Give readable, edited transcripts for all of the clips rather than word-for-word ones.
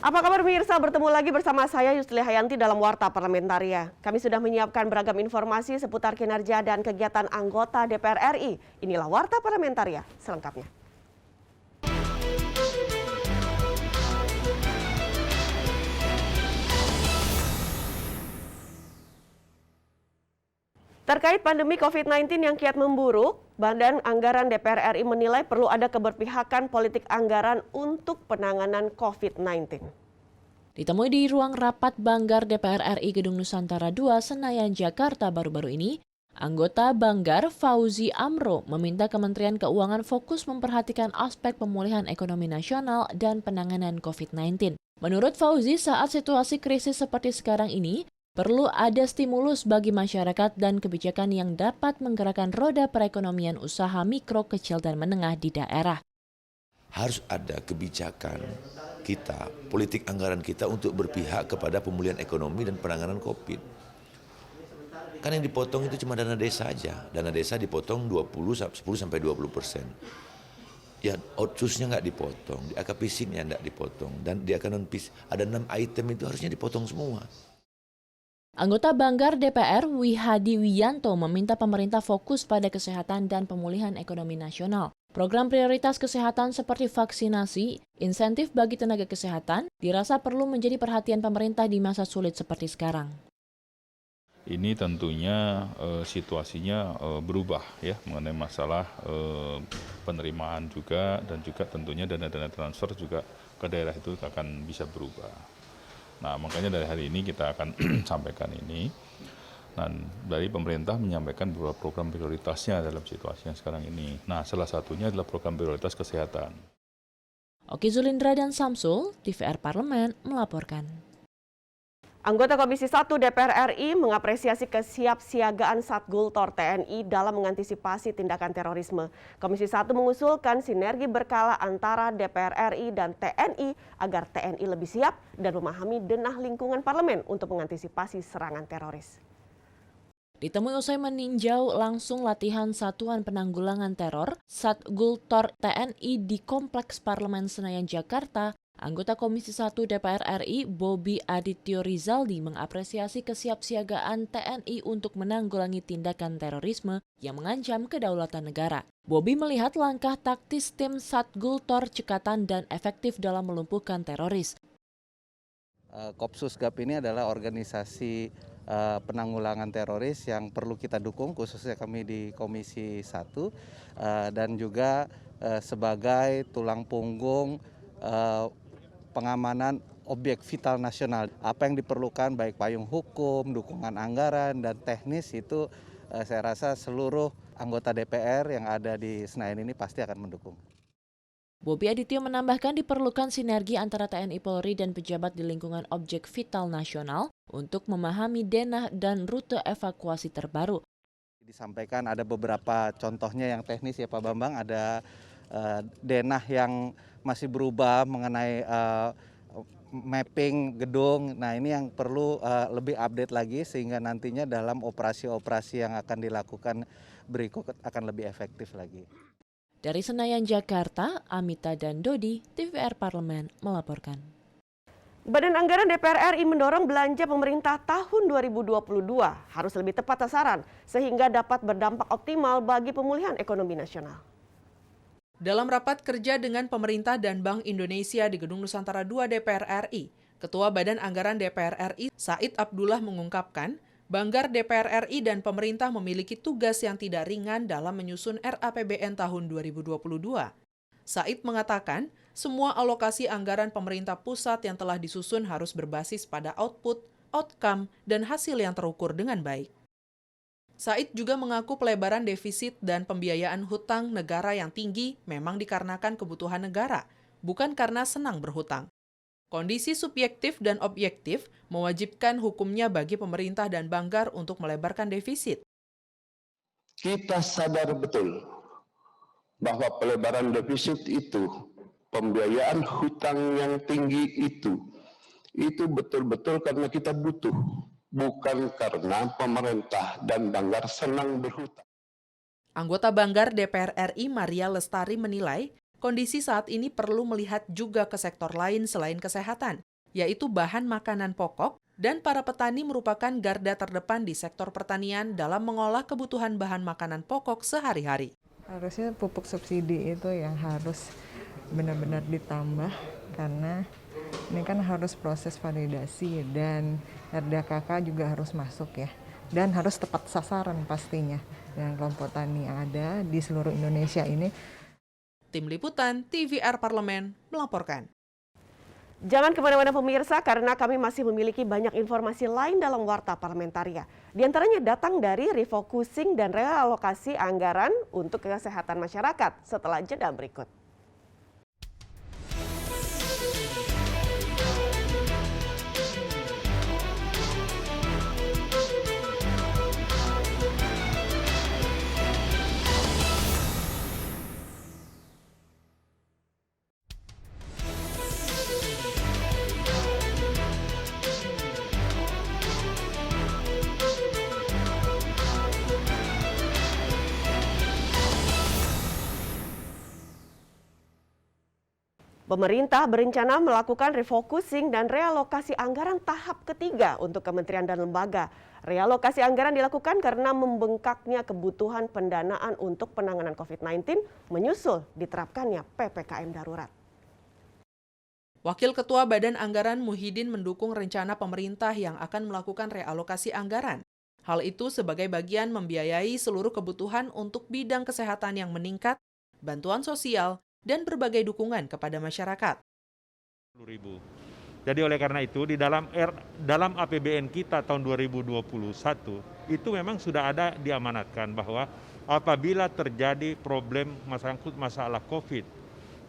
Apa kabar pemirsa? Bertemu lagi bersama saya Yusli Hayanti dalam Warta Parlamentaria. Kami sudah menyiapkan beragam informasi seputar kinerja dan kegiatan anggota DPR RI. Inilah Warta Parlamentaria selengkapnya. Terkait pandemi COVID-19 yang kiat memburuk, Badan Anggaran DPR RI menilai perlu ada keberpihakan politik anggaran untuk penanganan COVID-19. Ditemui di ruang rapat Banggar DPR RI Gedung Nusantara II, Senayan, Jakarta baru-baru ini, anggota Banggar Fauzi Amro meminta Kementerian Keuangan fokus memperhatikan aspek pemulihan ekonomi nasional dan penanganan COVID-19. Menurut Fauzi, saat situasi krisis seperti sekarang ini, perlu ada stimulus bagi masyarakat dan kebijakan yang dapat menggerakkan roda perekonomian usaha mikro, kecil, dan menengah di daerah. Harus ada kebijakan kita, politik anggaran kita untuk berpihak kepada pemulihan ekonomi dan penanganan COVID. Kan yang dipotong itu cuma dana desa aja. Dana desa dipotong 10-20%. Ya, outsource-nya nggak dipotong, di AK Fisik-nya nggak dipotong, dan di AK non-fisik ada 6 item itu harusnya dipotong semua. Anggota Banggar DPR Wihadi Wiyanto meminta pemerintah fokus pada kesehatan dan pemulihan ekonomi nasional. Program prioritas kesehatan seperti vaksinasi, insentif bagi tenaga kesehatan, dirasa perlu menjadi perhatian pemerintah di masa sulit seperti sekarang. Ini tentunya situasinya berubah ya mengenai masalah penerimaan juga, dan juga tentunya dana-dana transfer juga ke daerah itu akan bisa berubah. Nah, makanya dari hari ini kita akan sampaikan ini, dan dari pemerintah menyampaikan beberapa program prioritasnya dalam situasi yang sekarang ini. Nah, salah satunya adalah program prioritas kesehatan. Oki Zulindra dan Samsul, TVR Parlemen, melaporkan. Anggota Komisi 1 DPR RI mengapresiasi kesiapsiagaan Satgul-Tor TNI dalam mengantisipasi tindakan terorisme. Komisi 1 mengusulkan sinergi berkala antara DPR RI dan TNI agar TNI lebih siap dan memahami denah lingkungan parlemen untuk mengantisipasi serangan teroris. Ditemui usai meninjau langsung latihan Satuan Penanggulangan Teror Satgul-Tor TNI di Kompleks Parlemen Senayan, Jakarta, anggota Komisi 1 DPR RI Bobi Adityo Rizaldi mengapresiasi kesiapsiagaan TNI untuk menanggulangi tindakan terorisme yang mengancam kedaulatan negara. Bobi melihat langkah taktis tim Satgul-Tor cekatan dan efektif dalam melumpuhkan teroris. Kopsus GAP ini adalah organisasi penanggulangan teroris yang perlu kita dukung, khususnya kami di Komisi 1, dan juga sebagai tulang punggung pengamanan objek vital nasional. Apa yang diperlukan baik payung hukum, dukungan anggaran, dan teknis itu saya rasa seluruh anggota DPR yang ada di Senayan ini pasti akan mendukung. Bobi Adityo menambahkan diperlukan sinergi antara TNI Polri dan pejabat di lingkungan objek vital nasional untuk memahami denah dan rute evakuasi terbaru. Disampaikan ada beberapa contohnya yang teknis ya Pak Bambang, ada denah yang masih berubah mengenai mapping gedung. Nah, ini yang perlu lebih update lagi sehingga nantinya dalam operasi-operasi yang akan dilakukan berikut akan lebih efektif lagi. Dari Senayan, Jakarta, Amita dan Dodi, TVR Parlemen melaporkan. Badan Anggaran DPR RI mendorong belanja pemerintah tahun 2022 harus lebih tepat sasaran sehingga dapat berdampak optimal bagi pemulihan ekonomi nasional. Dalam rapat kerja dengan pemerintah dan Bank Indonesia di Gedung Nusantara II DPR RI, Ketua Badan Anggaran DPR RI Said Abdullah mengungkapkan, Banggar DPR RI dan pemerintah memiliki tugas yang tidak ringan dalam menyusun RAPBN tahun 2022. Said mengatakan, semua alokasi anggaran pemerintah pusat yang telah disusun harus berbasis pada output, outcome, dan hasil yang terukur dengan baik. Said juga mengaku pelebaran defisit dan pembiayaan hutang negara yang tinggi memang dikarenakan kebutuhan negara, bukan karena senang berhutang. Kondisi subjektif dan objektif mewajibkan hukumnya bagi pemerintah dan Banggar untuk melebarkan defisit. Kita sadar betul bahwa pelebaran defisit itu, pembiayaan hutang yang tinggi itu betul-betul karena kita butuh, bukan karena pemerintah dan Banggar senang berhutang. Anggota Banggar DPR RI Maria Lestari menilai, kondisi saat ini perlu melihat juga ke sektor lain selain kesehatan, yaitu bahan makanan pokok, dan para petani merupakan garda terdepan di sektor pertanian dalam mengolah kebutuhan bahan makanan pokok sehari-hari. Harusnya pupuk subsidi itu yang harus benar-benar ditambah, karena ini kan harus proses validasi dan RDKK juga harus masuk ya. Dan harus tepat sasaran pastinya dengan kelompok tani yang ada di seluruh Indonesia ini. Tim Liputan TVR Parlemen melaporkan. Jangan kemana-mana pemirsa, karena kami masih memiliki banyak informasi lain dalam Warta Parlamentaria. Di antaranya datang dari refocusing dan realokasi anggaran untuk kesehatan masyarakat setelah jeda berikut. Pemerintah berencana melakukan refocusing dan realokasi anggaran tahap ketiga untuk kementerian dan lembaga. Realokasi anggaran dilakukan karena membengkaknya kebutuhan pendanaan untuk penanganan COVID-19 menyusul diterapkannya PPKM darurat. Wakil Ketua Badan Anggaran Muhyiddin mendukung rencana pemerintah yang akan melakukan realokasi anggaran. Hal itu sebagai bagian membiayai seluruh kebutuhan untuk bidang kesehatan yang meningkat, bantuan sosial, dan berbagai dukungan kepada masyarakat. Jadi oleh karena itu di dalam APBN kita tahun 2021 itu memang sudah ada diamanatkan bahwa apabila terjadi problem masalah COVID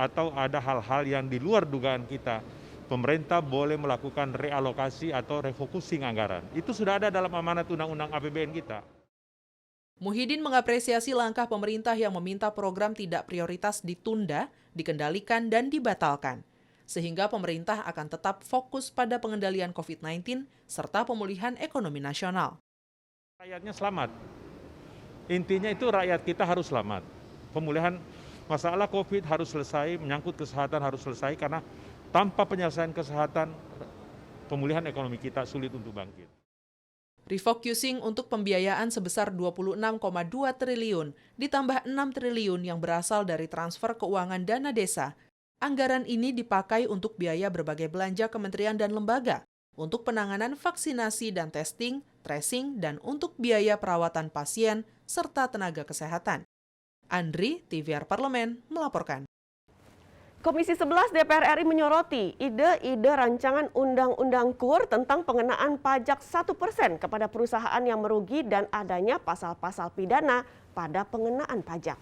atau ada hal-hal yang di luar dugaan kita, pemerintah boleh melakukan realokasi atau refocusing anggaran. Itu sudah ada dalam amanat undang-undang APBN kita. Muhyiddin mengapresiasi langkah pemerintah yang meminta program tidak prioritas ditunda, dikendalikan, dan dibatalkan. Sehingga pemerintah akan tetap fokus pada pengendalian COVID-19 serta pemulihan ekonomi nasional. Rakyatnya selamat. Intinya itu rakyat kita harus selamat. Pemulihan masalah COVID harus selesai, menyangkut kesehatan harus selesai, karena tanpa penyelesaian kesehatan, pemulihan ekonomi kita sulit untuk bangkit. Refocusing untuk pembiayaan sebesar 26,2 triliun ditambah 6 triliun yang berasal dari transfer keuangan dana desa. Anggaran ini dipakai untuk biaya berbagai belanja kementerian dan lembaga, untuk penanganan vaksinasi dan testing, tracing, dan untuk biaya perawatan pasien serta tenaga kesehatan. Andri, TVR Parlemen, melaporkan. Komisi 11 DPR RI menyoroti ide-ide rancangan Undang-Undang KUR tentang pengenaan pajak 1% kepada perusahaan yang merugi dan adanya pasal-pasal pidana pada pengenaan pajak.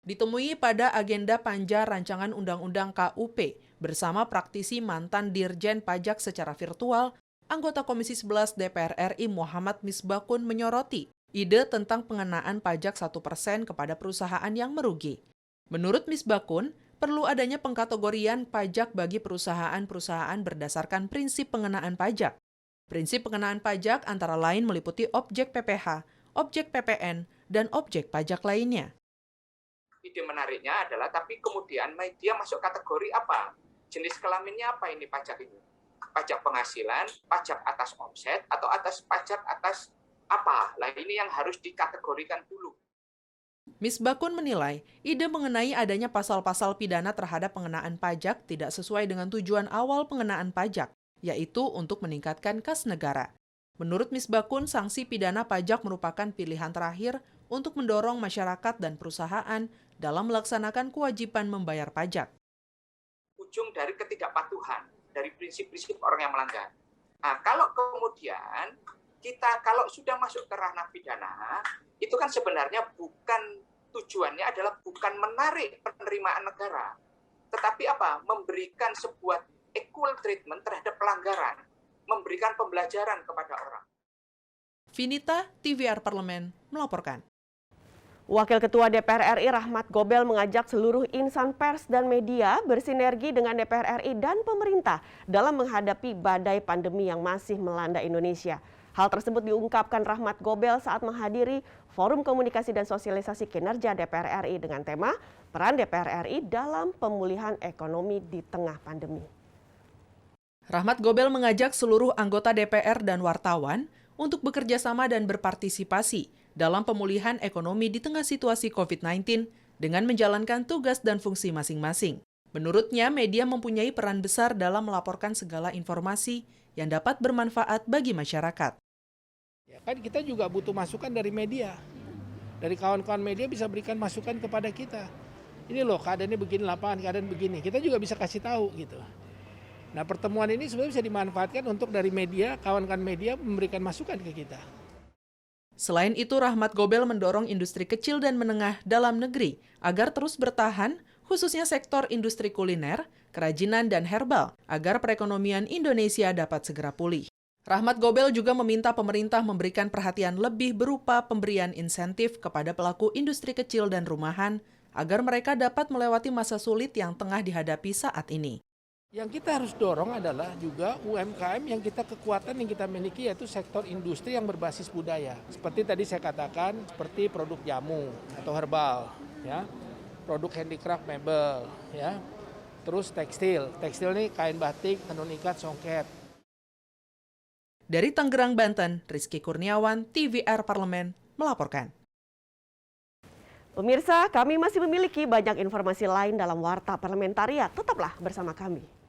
Ditemui pada agenda panja rancangan Undang-Undang KUP bersama praktisi mantan Dirjen Pajak secara virtual, anggota Komisi 11 DPR RI Muhammad Misbakun menyoroti ide tentang pengenaan pajak 1% kepada perusahaan yang merugi. Menurut Misbakun, perlu adanya pengkategorian pajak bagi perusahaan-perusahaan berdasarkan prinsip pengenaan pajak. Prinsip pengenaan pajak antara lain meliputi objek PPh, objek PPN, dan objek pajak lainnya. Ide menariknya adalah, tapi kemudian dia masuk kategori apa? Jenis kelaminnya apa ini pajak itu? Pajak penghasilan, pajak atas omset, atau pajak atas apa? Nah ini yang harus dikategorikan dulu. Misbakun menilai, ide mengenai adanya pasal-pasal pidana terhadap pengenaan pajak tidak sesuai dengan tujuan awal pengenaan pajak, yaitu untuk meningkatkan kas negara. Menurut Misbakun, sanksi pidana pajak merupakan pilihan terakhir untuk mendorong masyarakat dan perusahaan dalam melaksanakan kewajiban membayar pajak. Ujung dari ketidakpatuhan, dari prinsip-prinsip orang yang melanggar. Nah, kalau kemudian kita kalau sudah masuk ke ranah pidana, itu kan sebenarnya tujuannya adalah bukan menarik penerimaan negara, tetapi apa? Memberikan sebuah equal treatment terhadap pelanggaran, memberikan pembelajaran kepada orang. Vinita, TVR Parlemen, melaporkan. Wakil Ketua DPR RI Rahmat Gobel mengajak seluruh insan pers dan media bersinergi dengan DPR RI dan pemerintah dalam menghadapi badai pandemi yang masih melanda Indonesia. Hal tersebut diungkapkan Rahmat Gobel saat menghadiri Forum Komunikasi dan Sosialisasi Kinerja DPR RI dengan tema Peran DPR RI dalam Pemulihan Ekonomi di Tengah Pandemi. Rahmat Gobel mengajak seluruh anggota DPR dan wartawan untuk bekerja sama dan berpartisipasi dalam pemulihan ekonomi di tengah situasi COVID-19 dengan menjalankan tugas dan fungsi masing-masing. Menurutnya, media mempunyai peran besar dalam melaporkan segala informasi yang dapat bermanfaat bagi masyarakat. Ya kan kita juga butuh masukan dari media. Dari kawan-kawan media bisa berikan masukan kepada kita. Ini loh keadaannya begini, lapangan keadaan begini. Kita juga bisa kasih tahu gitu. Nah, pertemuan ini sebenarnya bisa dimanfaatkan untuk dari media, kawan-kawan media memberikan masukan ke kita. Selain itu, Rahmat Gobel mendorong industri kecil dan menengah dalam negeri agar terus bertahan, khususnya sektor industri kuliner, kerajinan, dan herbal, agar perekonomian Indonesia dapat segera pulih. Rahmat Gobel juga meminta pemerintah memberikan perhatian lebih berupa pemberian insentif kepada pelaku industri kecil dan rumahan agar mereka dapat melewati masa sulit yang tengah dihadapi saat ini. Yang kita harus dorong adalah juga UMKM yang kekuatan yang kita miliki yaitu sektor industri yang berbasis budaya. Seperti tadi saya katakan, seperti produk jamu atau herbal, ya, produk handicraft mebel, ya, terus tekstil. Tekstil ini kain batik, tenun ikat, songket. Dari Tangerang, Banten, Rizky Kurniawan, TVR Parlemen, melaporkan. Pemirsa, kami masih memiliki banyak informasi lain dalam Warta Parlamentariat. Tetaplah bersama kami.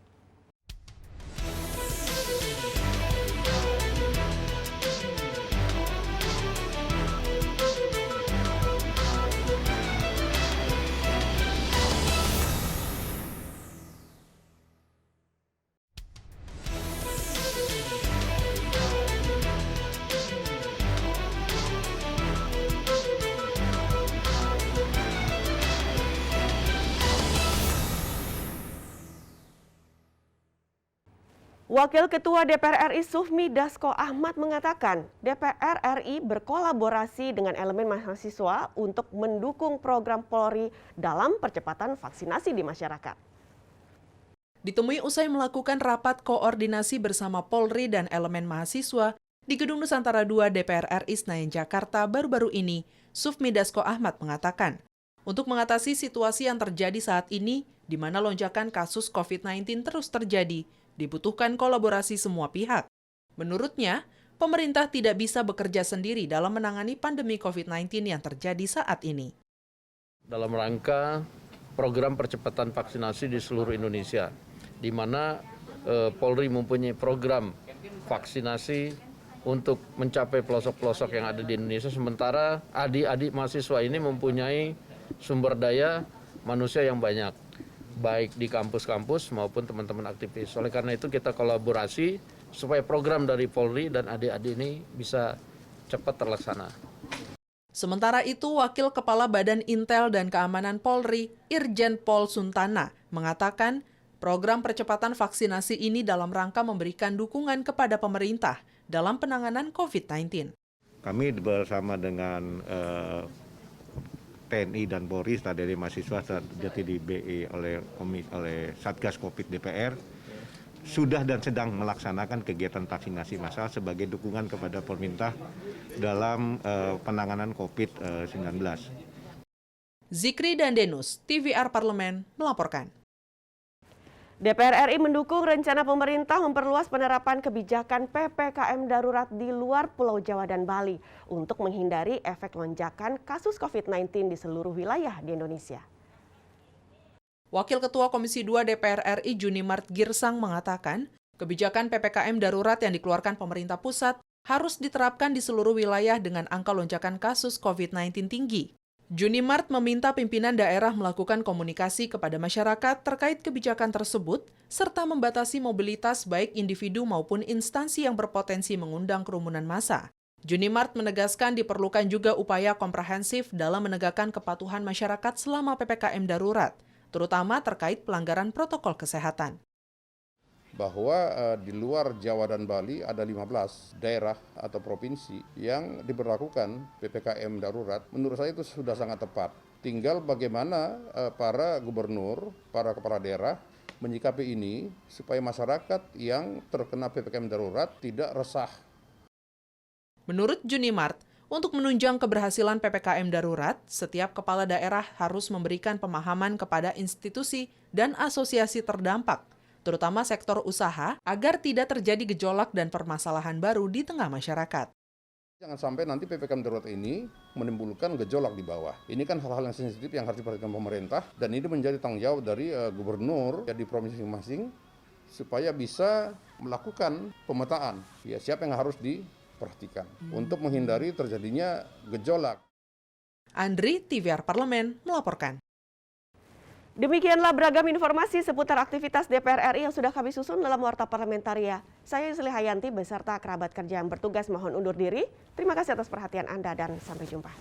Wakil Ketua DPR RI Sufmi Dasko Ahmad mengatakan DPR RI berkolaborasi dengan elemen mahasiswa untuk mendukung program Polri dalam percepatan vaksinasi di masyarakat. Ditemui usai melakukan rapat koordinasi bersama Polri dan elemen mahasiswa di Gedung Nusantara II DPR RI Senayan Jakarta baru-baru ini, Sufmi Dasko Ahmad mengatakan, untuk mengatasi situasi yang terjadi saat ini, di mana lonjakan kasus COVID-19 terus terjadi, dibutuhkan kolaborasi semua pihak. Menurutnya, pemerintah tidak bisa bekerja sendiri dalam menangani pandemi COVID-19 yang terjadi saat ini. Dalam rangka program percepatan vaksinasi di seluruh Indonesia, di mana Polri mempunyai program vaksinasi untuk mencapai pelosok-pelosok yang ada di Indonesia, sementara adik-adik mahasiswa ini mempunyai sumber daya manusia yang banyak, baik di kampus-kampus maupun teman-teman aktivis. Oleh karena itu kita kolaborasi supaya program dari Polri dan adik-adik ini bisa cepat terlaksana. Sementara itu, Wakil Kepala Badan Intel dan Keamanan Polri, Irjen Pol Suntana, mengatakan program percepatan vaksinasi ini dalam rangka memberikan dukungan kepada pemerintah dalam penanganan COVID-19. Kami bersama dengan TNI dan Polri serta dari mahasiswa jadi di BE oleh Satgas Covid DPR sudah dan sedang melaksanakan kegiatan vaksinasi massal sebagai dukungan kepada pemerintah dalam penanganan COVID-19. Zikri dan Denus, TVR Parlemen, melaporkan. DPR RI mendukung rencana pemerintah memperluas penerapan kebijakan PPKM darurat di luar Pulau Jawa dan Bali untuk menghindari efek lonjakan kasus COVID-19 di seluruh wilayah di Indonesia. Wakil Ketua Komisi 2 DPR RI Junimart Girsang mengatakan, kebijakan PPKM darurat yang dikeluarkan pemerintah pusat harus diterapkan di seluruh wilayah dengan angka lonjakan kasus COVID-19 tinggi. Junimart meminta pimpinan daerah melakukan komunikasi kepada masyarakat terkait kebijakan tersebut, serta membatasi mobilitas baik individu maupun instansi yang berpotensi mengundang kerumunan massa. Junimart menegaskan diperlukan juga upaya komprehensif dalam menegakkan kepatuhan masyarakat selama PPKM darurat, terutama terkait pelanggaran protokol kesehatan. Bahwa di luar Jawa dan Bali ada 15 daerah atau provinsi yang diberlakukan PPKM darurat. Menurut saya itu sudah sangat tepat. Tinggal bagaimana para gubernur, para kepala daerah menyikapi ini supaya masyarakat yang terkena PPKM darurat tidak resah. Menurut Junimart, untuk menunjang keberhasilan PPKM darurat, setiap kepala daerah harus memberikan pemahaman kepada institusi dan asosiasi terdampak terutama sektor usaha, agar tidak terjadi gejolak dan permasalahan baru di tengah masyarakat. Jangan sampai nanti PPKM darurat ini menimbulkan gejolak di bawah. Ini kan hal-hal yang sensitif yang harus diperhatikan pemerintah, dan ini menjadi tanggung jawab dari gubernur di provinsi masing-masing supaya bisa melakukan pemetaan. Ya, siapa yang harus diperhatikan untuk menghindari terjadinya gejolak. Andri, TVR Parlemen, melaporkan. Demikianlah beragam informasi seputar aktivitas DPR RI yang sudah kami susun dalam Warta Parlamentaria. Saya Yusli Hayanti beserta kerabat kerja yang bertugas mohon undur diri. Terima kasih atas perhatian Anda dan sampai jumpa.